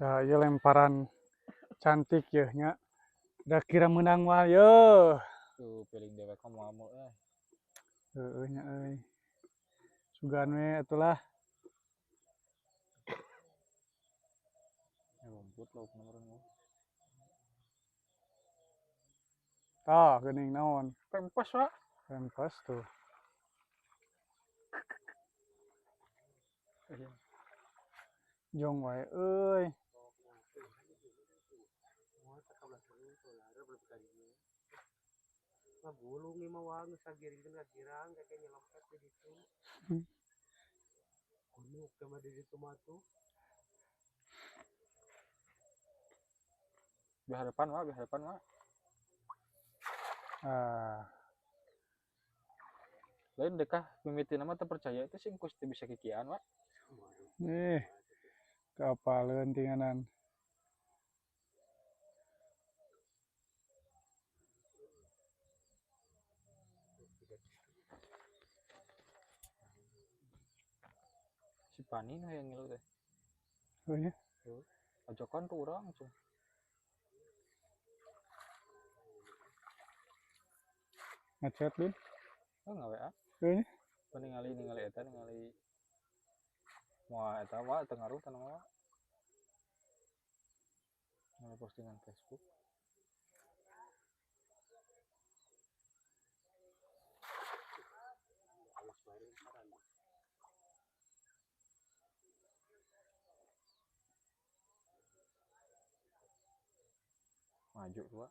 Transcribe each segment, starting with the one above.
Nah, ya lemparan cantik ya nya. Udah kira menang mah yo. Tuh piling dewek mau Heeh nya euy. Sugan we atulah. rumput lauk nomor Tah geuning naon? pempes wa Pempes tuh. Jong wae euy. Ngagulung ni mawang sagiringkeun ngagirang kakek nyelempet di ditu. Kunuk sama di ditu mah tuh. Biharapan wa Ah, lain dekah mimiti nama terpercaya itu sih kusti bisa kikian wa kapaleun tinganan. si Pani nah yang ngilu teh Heuh nya. ajokan tuh orang tuh Ngechat Lin. nggak WA Heuh nya. ningali eta ningali mau eta wa tengaruh tanah wa ningali postingan Facebook maju dua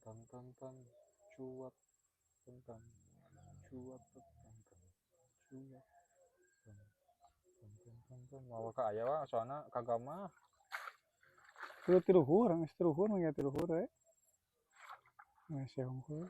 tonton cuap tonton cuap tonton mau ka aya wa soalna kagak mah Tiluhur, geus tiluhur mah tiluhur we. Masih hungkul.